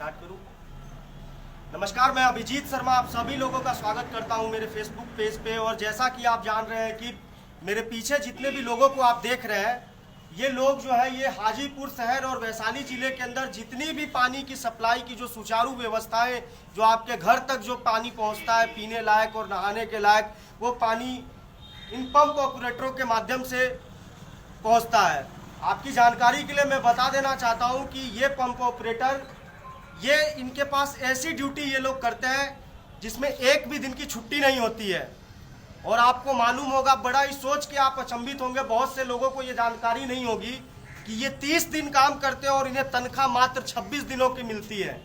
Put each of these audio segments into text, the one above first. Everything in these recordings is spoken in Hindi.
स्टार्ट करूं। नमस्कार, मैं अभिजीत शर्मा आप सभी लोगों का स्वागत करता हूं मेरे फेसबुक पेज पे। और जैसा कि आप जान रहे हैं कि मेरे पीछे जितने भी लोगों को आप देख रहे हैं, ये लोग जो है ये हाजीपुर शहर और वैशाली जिले के अंदर जितनी भी पानी की सप्लाई की जो सुचारू व्यवस्थाएं, जो आपके घर तक जो पानी पहुंचता है पीने लायक और नहाने के लायक, वो पानी इन पंप ऑपरेटरों के माध्यम से पहुंचता है। आपकी जानकारी के लिए मैं बता देना चाहता हूं कि ये पंप ऑपरेटर, ये इनके पास ऐसी ड्यूटी ये लोग करते हैं जिसमें एक भी दिन की छुट्टी नहीं होती है। और आपको मालूम होगा, बड़ा ही सोच के आप अचंभित होंगे, बहुत से लोगों को ये जानकारी नहीं होगी कि ये 30 दिन काम करते हैं और इन्हें तनख्वाह मात्र 26 दिनों की मिलती है।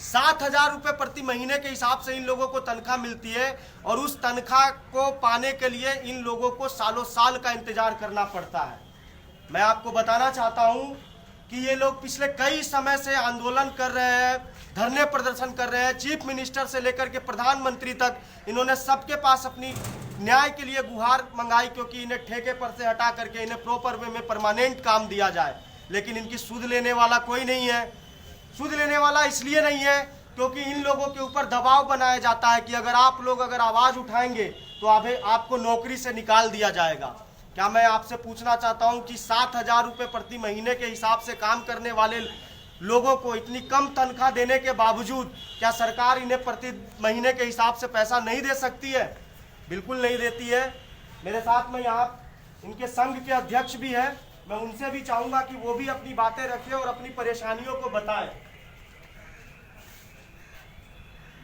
7,000 रुपये प्रति महीने के हिसाब से इन लोगों को तनख्वाह मिलती है। और उस तनख्वाह को पाने के लिए इन लोगों को सालों साल का इंतजार करना पड़ता है। मैं आपको बताना चाहता हूं कि ये लोग पिछले कई समय से आंदोलन कर रहे हैं, धरने प्रदर्शन कर रहे हैं। चीफ मिनिस्टर से लेकर के प्रधानमंत्री तक इन्होंने सबके पास अपनी न्याय के लिए गुहार मंगाई, क्योंकि इन्हें ठेके पर से हटा करके इन्हें प्रॉपर वे में परमानेंट काम दिया जाए। लेकिन इनकी सुध लेने वाला कोई नहीं है। सुध लेने वाला इसलिए नहीं है क्योंकि इन लोगों के ऊपर दबाव बनाया जाता है कि अगर आप लोग अगर आवाज़ उठाएंगे तो आपको नौकरी से निकाल दिया जाएगा। क्या मैं आपसे पूछना चाहता हूं कि 7,000 रुपये प्रति महीने के हिसाब से काम करने वाले लोगों को इतनी कम तनख्वाह देने के बावजूद क्या सरकार इन्हें प्रति महीने के हिसाब से पैसा नहीं दे सकती है? बिल्कुल नहीं देती है। मेरे साथ में यहाँ इनके संघ के अध्यक्ष भी हैं, मैं उनसे भी चाहूँगा कि वो भी अपनी बातें रखें और अपनी परेशानियों को बताएं।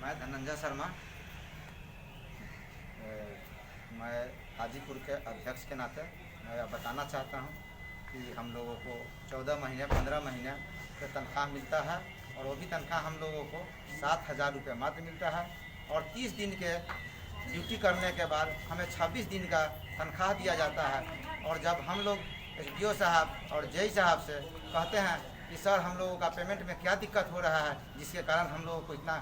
मैं धनंजय शर्मा, मैं हाजीपुर के अध्यक्ष के नाते मैं यह बताना चाहता हूं कि हम लोगों को 14 महीने 15 महीने का तनख्वाह मिलता है और वो भी तनख्वाह हम लोगों को 7,000 रुपये मात्र मिलता है। और 30 दिन के ड्यूटी करने के बाद हमें 26 दिन का तनख्वाह दिया जाता है। और जब हम लोग SDO साहब और JI साहब से कहते हैं कि सर हम लोगों का पेमेंट में क्या दिक्कत हो रहा है जिसके कारण हम लोगों को इतना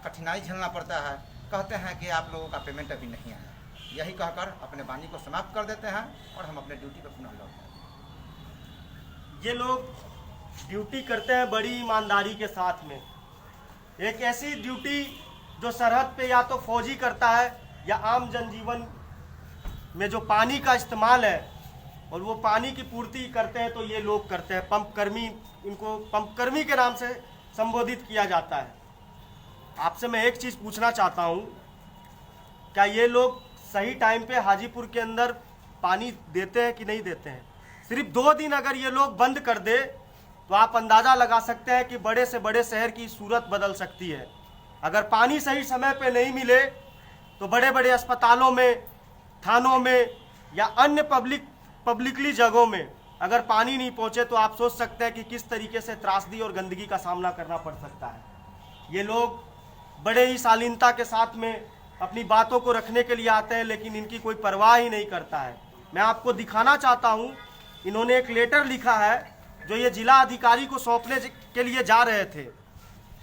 कठिनाई झेलना पड़ता है, कहते हैं कि आप लोगों का पेमेंट अभी नहीं आया। यही कहकर अपने वाणी को समाप्त कर देते हैं और हम अपने ड्यूटी पर पुनः लौटते हैं। ये लोग ड्यूटी करते हैं बड़ी ईमानदारी के साथ में। एक ऐसी ड्यूटी जो सरहद पे या तो फौजी करता है या आम जनजीवन में जो पानी का इस्तेमाल है और वो पानी की पूर्ति करते हैं, तो ये लोग करते हैं। पंप कर्मी, इनको पंप कर्मी के नाम से संबोधित किया जाता है। आपसे मैं एक चीज़ पूछना चाहता हूँ, क्या ये लोग सही टाइम पे हाजीपुर के अंदर पानी देते हैं कि नहीं देते हैं? सिर्फ 2 दिन अगर ये लोग बंद कर दे तो आप अंदाज़ा लगा सकते हैं कि बड़े से बड़े शहर की सूरत बदल सकती है। अगर पानी सही समय पे नहीं मिले तो बड़े बड़े अस्पतालों में, थानों में या अन्य पब्लिकली जगहों में अगर पानी नहीं पहुंचे तो आप सोच सकते हैं कि किस तरीके से त्रासदी और गंदगी का सामना करना पड़ सकता है। ये लोग बड़े ही शालीनता के साथ में अपनी बातों को रखने के लिए आते हैं, लेकिन इनकी कोई परवाह ही नहीं करता है। मैं आपको दिखाना चाहता हूं, इन्होंने एक लेटर लिखा है जो ये जिला अधिकारी को सौंपने के लिए जा रहे थे।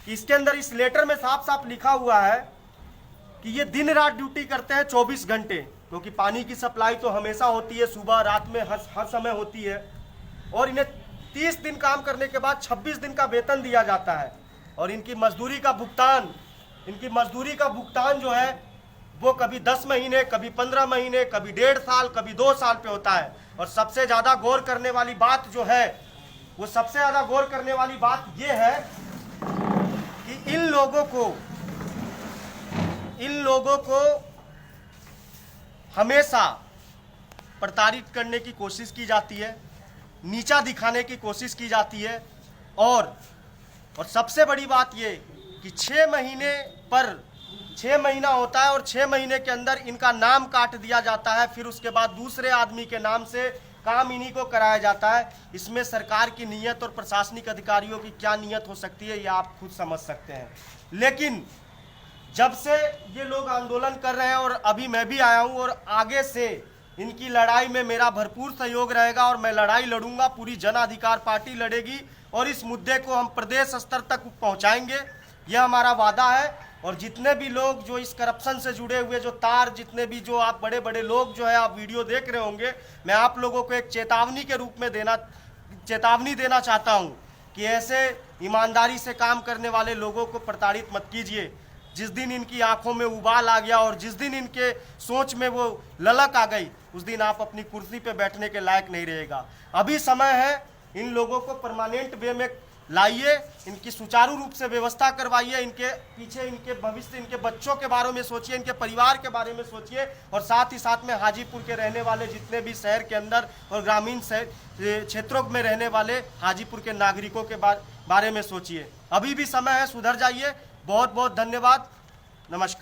इसके अंदर इस लेटर में साफ साफ लिखा हुआ है कि ये दिन रात ड्यूटी करते हैं 24 घंटे, क्योंकि पानी की सप्लाई तो हमेशा होती है, सुबह रात में हर समय होती है। और इन्हें 30 दिन काम करने के बाद 26 दिन का वेतन दिया जाता है। और इनकी मजदूरी का भुगतान जो है वो कभी 10 महीने, कभी 15 महीने, कभी 1.5 साल, कभी 2 साल पे होता है। और सबसे ज़्यादा गौर करने वाली बात जो है, वो सबसे ज़्यादा गौर करने वाली बात ये है कि इन लोगों को हमेशा प्रताड़ित करने की कोशिश की जाती है, नीचा दिखाने की कोशिश की जाती है। और सबसे बड़ी बात ये कि 6 महीने पर 6 महीना होता है और 6 महीने के अंदर इनका नाम काट दिया जाता है। फिर उसके बाद दूसरे आदमी के नाम से काम इन्हीं को कराया जाता है। इसमें सरकार की नीयत और प्रशासनिक अधिकारियों की क्या नीयत हो सकती है, ये आप खुद समझ सकते हैं। लेकिन जब से ये लोग आंदोलन कर रहे हैं और अभी मैं भी आया हूँ, और आगे से इनकी लड़ाई में मेरा भरपूर सहयोग रहेगा और मैं लड़ाई लड़ूंगा, पूरी जन अधिकार पार्टी लड़ेगी और इस मुद्दे को हम प्रदेश स्तर तक पहुँचाएंगे, यह हमारा वादा है। और जितने भी लोग जो इस करप्शन से जुड़े हुए जो जितने भी जो आप बड़े बड़े लोग जो है आप वीडियो देख रहे होंगे, मैं आप लोगों को एक चेतावनी के रूप में चेतावनी देना चाहता हूं कि ऐसे ईमानदारी से काम करने वाले लोगों को प्रताड़ित मत कीजिए। जिस दिन इनकी आंखों में उबाल आ गया और जिस दिन इनके सोच में वो ललक आ गई, उस दिन आप अपनी कुर्सी पे बैठने के लायक नहीं रहेगा। अभी समय है, इन लोगों को परमानेंट वे में लाइए, इनकी सुचारू रूप से व्यवस्था करवाइए, इनके पीछे इनके भविष्य, इनके बच्चों के बारे में सोचिए, इनके परिवार के बारे में सोचिए, और साथ ही साथ में हाजीपुर के रहने वाले जितने भी शहर के अंदर और ग्रामीण क्षेत्रों में रहने वाले हाजीपुर के नागरिकों के बारे में सोचिए। अभी भी समय है, सुधर जाइए। बहुत बहुत धन्यवाद, नमस्कार।